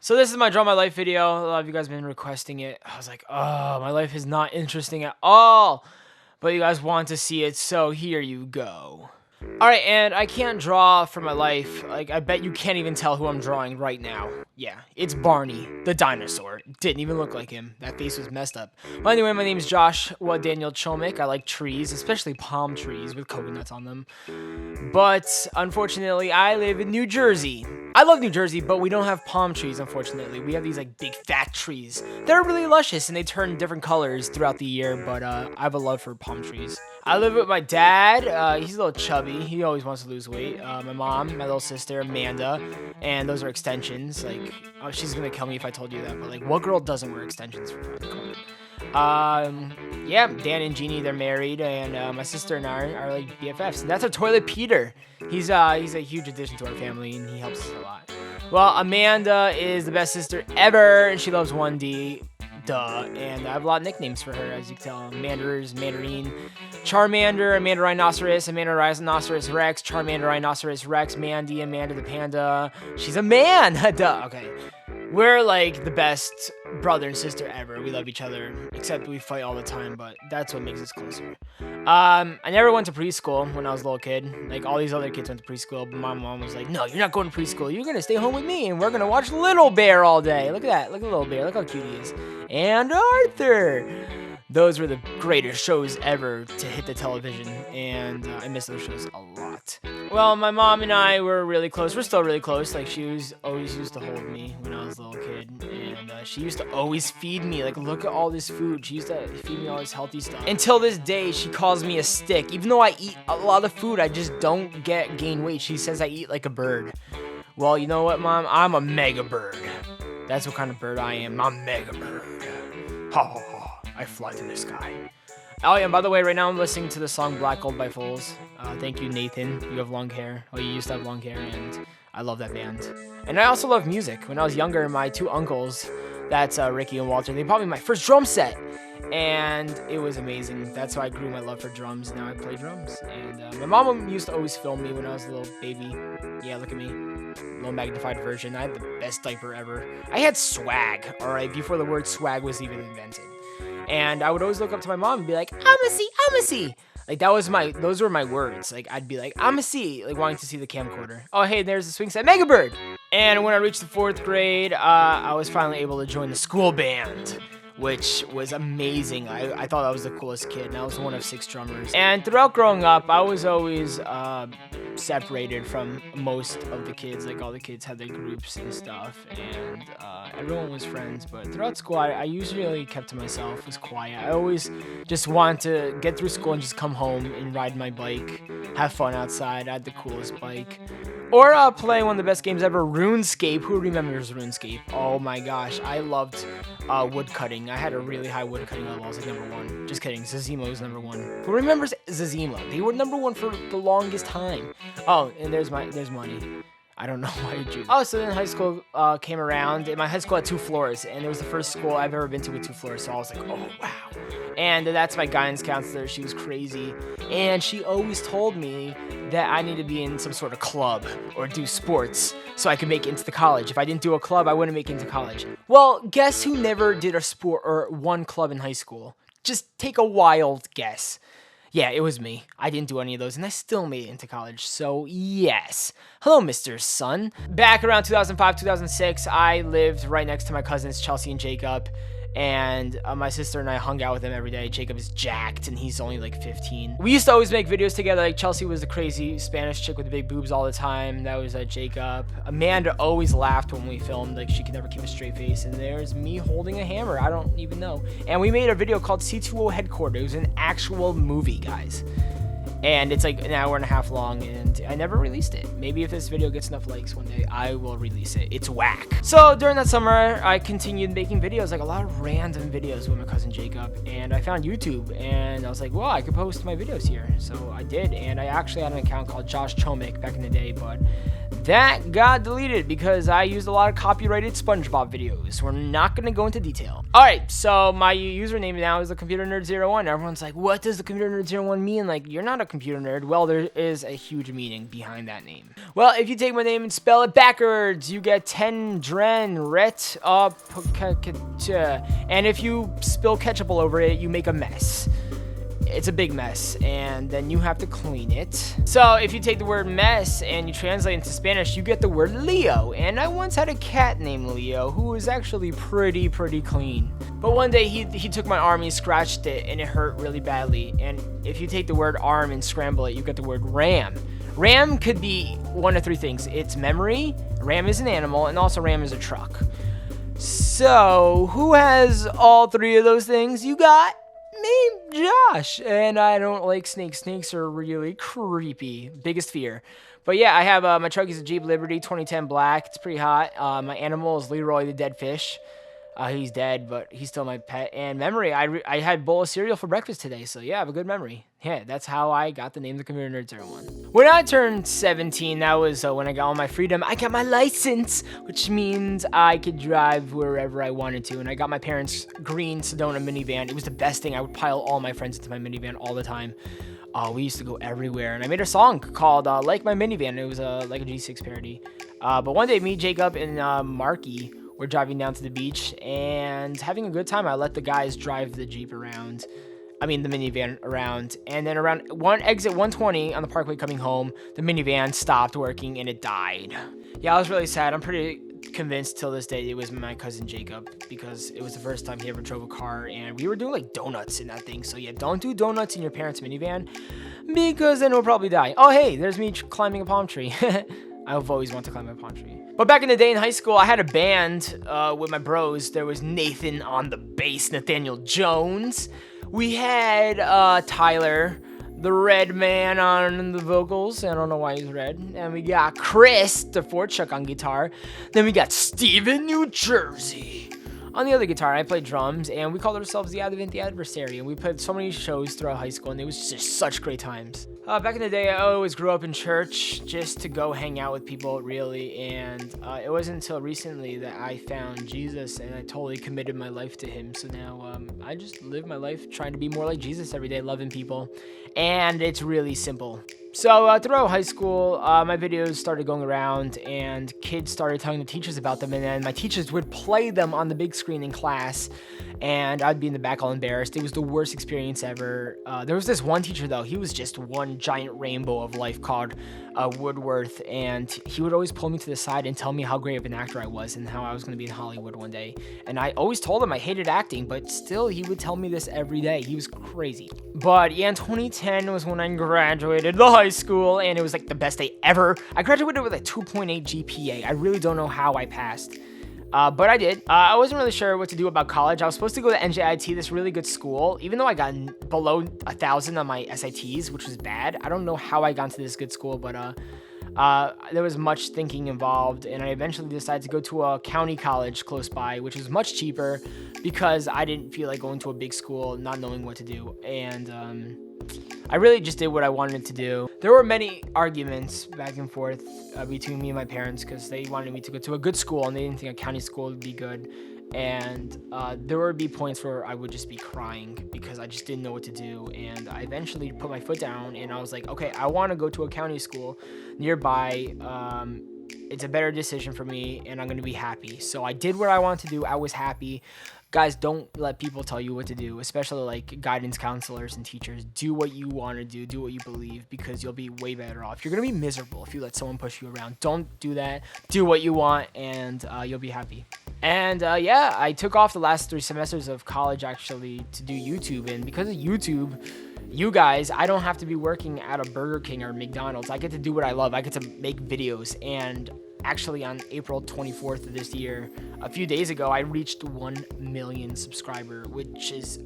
So this is my Draw My Life video. A lot of you guys have been requesting it. I was like, oh, my life is not interesting at all. But you guys want to see it, so here you go. Alright, and I can't draw for my life. Like, I bet you can't even tell who I'm drawing right now. Yeah, it's Barney, the dinosaur. Didn't even look like him. That face was messed up. Well, anyway, my name is Joshua Daniel Chomik. I like trees, especially palm trees with coconuts on them. But, unfortunately, I live in New Jersey. I love New Jersey, but we don't have palm trees, unfortunately. We have these, like, big fat trees. They're really luscious, and they turn different colors throughout the year, but I have a love for palm trees. I live with my dad. He's a little chubby. He always wants to lose weight. My mom, my little sister, Amanda, and those are extensions. Like, oh, she's gonna kill me if I told you that, but, like, what girl doesn't wear extensions for fun? Yeah, Dan and Jeannie, they're married, and my sister and I are like BFFs. And that's our toilet Peter. He's a huge addition to our family, and he helps us a lot. Well, Amanda is the best sister ever, and she loves 1D. Duh. And I have a lot of nicknames for her, as you can tell. Manders, Mandarine, Charmander, Amanda Rhinoceros, Amanda Rhinoceros Rex, Charmander Rhinoceros Rex, Mandy, Amanda the Panda. She's a man! Duh. Okay. We're like the best brother and sister ever. We love each other, except we fight all the time, but that's what makes us closer. I never went to preschool when I was a little kid. Like, all these other kids went to preschool, but my mom was like, no, you're not going to preschool. You're going to stay home with me, and we're going to watch Little Bear all day. Look at that. Look at Little Bear. Look how cute he is. And Arthur. Those were the greatest shows ever to hit the television, and I miss those shows a lot. Well, my mom and I were really close. We're still really close. Like, she always used to hold me when I was a little kid, and she used to always feed me. Like, look at all this food. She used to feed me all this healthy stuff. Until this day, she calls me a stick. Even though I eat a lot of food, I just don't gain weight. She says I eat like a bird. Well, you know what, Mom? I'm a mega bird. That's what kind of bird I am. I'm a mega bird. Ha ha ha. I fly to the sky. Oh, yeah, and by the way, right now I'm listening to the song Black Gold by Fools. Thank you, Nathan. You have long hair. Oh, you used to have long hair, and I love that band. And I also love music. When I was younger, my two uncles, that's Ricky and Walter, they bought me my first drum set. And it was amazing. That's how I grew my love for drums. Now I play drums. And my mom used to always film me when I was a little baby. Yeah, look at me. Little magnified version. I had the best diaper ever. I had swag, alright, before the word swag was even invented. And I would always look up to my mom and be like, I'ma see. Like, those were my words. Like, I'd be like, I'ma see, like, wanting to see the camcorder. Oh, hey, there's the swing set, Mega Bird. And when I reached the 4th grade, I was finally able to join the school band, which was amazing. I thought I was the coolest kid, and I was one of 6 drummers. And throughout growing up, I was always separated from most of the kids. Like, all the kids had their groups and stuff, and everyone was friends. But throughout school, I usually kept to myself, was quiet. I always just wanted to get through school and just come home and ride my bike, have fun outside. I had the coolest bike. Or play one of the best games ever, RuneScape. Who remembers RuneScape? Oh my gosh, I loved wood cutting. I had a really high wood cutting level. I was like #1. Just kidding, Zazima was #1. Who remembers Zazima? They were #1 for the longest time. Oh, and there's money. I don't know why you. Oh, so then high school came around, and my high school had 2 floors, and it was the first school I've ever been to with 2 floors, so I was like, oh, wow. And that's my guidance counselor. She was crazy, and she always told me that I need to be in some sort of club or do sports so I could make it into the college. If I didn't do a club, I wouldn't make it into college. Well, guess who never did a sport or one club in high school? Just take a wild guess. Yeah, it was me. I didn't do any of those, and I still made it into college, so yes. Hello, Mr. Sun. Back around 2005, 2006, I lived right next to my cousins, Chelsea and Jacob, and my sister and I hung out with them every day. Jacob is jacked, and he's only like 15. We used to always make videos together. Like, Chelsea was the crazy Spanish chick with the big boobs all the time. That was Jacob. Amanda always laughed when we filmed. Like, she could never keep a straight face. And there's me holding a hammer. I don't even know. And we made a video called C2O Headquarters. It was an actual movie, guys. And it's like an hour and a half long, and I never released it. Maybe if this video gets enough likes one day, I will release it. It's whack. So during that summer, I continued making videos, like a lot of random videos with my cousin Jacob, and I found YouTube, and I was like, well, I could post my videos here. So I did, and I actually had an account called Josh Chomik back in the day, but that got deleted because I used a lot of copyrighted SpongeBob videos. We're not going to go into detail. All right, so my username now is Thecomputernerd01. Everyone's like, what does Thecomputernerd01 mean? Like, you're not a computer nerd. Well, there is a huge meaning behind that name. Well, if you take my name and spell it backwards, you get ten dren ret up, and if you spill ketchup all over it, you make a mess. It's a big mess, and then you have to clean it. So if you take the word mess and you translate into Spanish, you get the word Leo. And I once had a cat named Leo who was actually pretty clean. But one day he took my arm, he scratched it, and it hurt really badly. And if you take the word arm and scramble it, you get the word ram. Ram could be one of three things. It's memory, ram is an animal, and also ram is a truck. So who has all three of those things? You got me, Josh, and I don't like snakes. Snakes are really creepy. Biggest fear. But yeah, I have my truck is a Jeep Liberty 2010 black. It's pretty hot. My animal is Leroy the dead fish. He's dead, but he's still my pet. And memory, I had a bowl of cereal for breakfast today, so yeah, I have a good memory. Yeah, that's how I got the name Thecomputernerd01. When I turned 17, that was when I got all my freedom. I got my license, which means I could drive wherever I wanted to. And I got my parents' green Sedona minivan. It was the best thing. I would pile all my friends into my minivan all the time. We used to go everywhere, and I made a song called Like My Minivan. It was like a G6 parody. But one day, me, Jacob, and Marky were driving down to the beach and having a good time. I let the guys drive the Jeep around. I mean, the minivan around. And then around exit 120 on the parkway coming home, the minivan stopped working and it died. Yeah, I was really sad. I'm pretty convinced till this day it was my cousin Jacob, because it was the first time he ever drove a car, and we were doing like donuts in that thing. So yeah, don't do donuts in your parents' minivan, because then it'll probably die. Oh, hey, there's me climbing a palm tree. I've always wanted to climb a palm tree. But back in the day in high school, I had a band with my bros. There was Nathan on the bass, Nathaniel Jones. We had Tyler, the red man, on the vocals. I don't know why he's red. And we got Chris, the fourth Chuck, on guitar. Then we got Steven, New Jersey, on the other guitar. I played drums, and we called ourselves the Adversary. And we played so many shows throughout high school, and it was just such great times. Back in the day, I always grew up in church just to go hang out with people, really. And it wasn't until recently that I found Jesus, and I totally committed my life to him. So now I just live my life trying to be more like Jesus every day, loving people. And it's really simple. So throughout high school, my videos started going around, and kids started telling the teachers about them, and then my teachers would play them on the big screen in class, and I'd be in the back all embarrassed. It was the worst experience ever. There was this one teacher, though. He was just one giant rainbow of life called Woodworth, and he would always pull me to the side and tell me how great of an actor I was and how I was going to be in Hollywood one day. And I always told him I hated acting, but still he would tell me this every day. He was crazy. But yeah, in 2010 was when I graduated the high school, and it was like the best day ever. I graduated with a 2.8 GPA. I really don't know how I passed. But I did. I wasn't really sure what to do about college. I was supposed to go to NJIT, this really good school, even though I got below 1,000 on my SATs, which was bad. I don't know how I got into this good school, but there was much thinking involved, and I eventually decided to go to a county college close by, which was much cheaper, because I didn't feel like going to a big school, not knowing what to do. And I really just did what I wanted to do. There were many arguments back and forth between me and my parents, because they wanted me to go to a good school and they didn't think a county school would be good. And there would be points where I would just be crying because I just didn't know what to do. And I eventually put my foot down, and I was like, okay, I want to go to a county school nearby. It's a better decision for me, and I'm going to be happy. So I did what I wanted to do. I was happy. Guys, don't let people tell you what to do, especially like guidance counselors and teachers. Do what you want to do what you believe, because you'll be way better off. You're going to be miserable if you let someone push you around. Don't do that. Do what you want, and you'll be happy. And yeah, I took off the last 3 semesters of college actually to do YouTube, and because of YouTube, you guys, I don't have to be working at a Burger King or McDonald's. I get to do what I love. I get to make videos. And actually on April 24th of this year, a few days ago, I reached 1 million subscriber, which is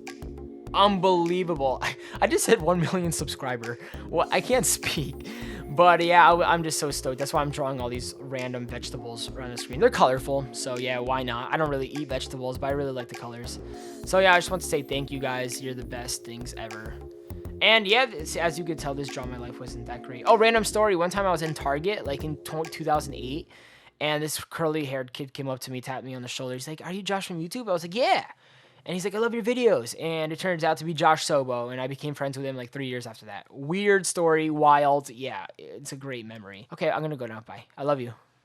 unbelievable. I just said 1 million subscriber. Well, I can't speak. But yeah, I'm just so stoked. That's why I'm drawing all these random vegetables around the screen. They're colorful, so yeah, why not? I don't really eat vegetables, but I really like the colors. So yeah, I just want to say thank you guys. You're the best things ever. And yeah, as you could tell, this Draw My Life wasn't that great. Oh, random story. One time I was in Target, like in 2008, and this curly-haired kid came up to me, tapped me on the shoulder. He's like, "Are you Josh from YouTube?" I was like, "Yeah." And he's like, "I love your videos." And it turns out to be Josh Sobo, and I became friends with him like 3 years after that. Weird story, wild. Yeah, it's a great memory. Okay, I'm gonna go now. Bye. I love you.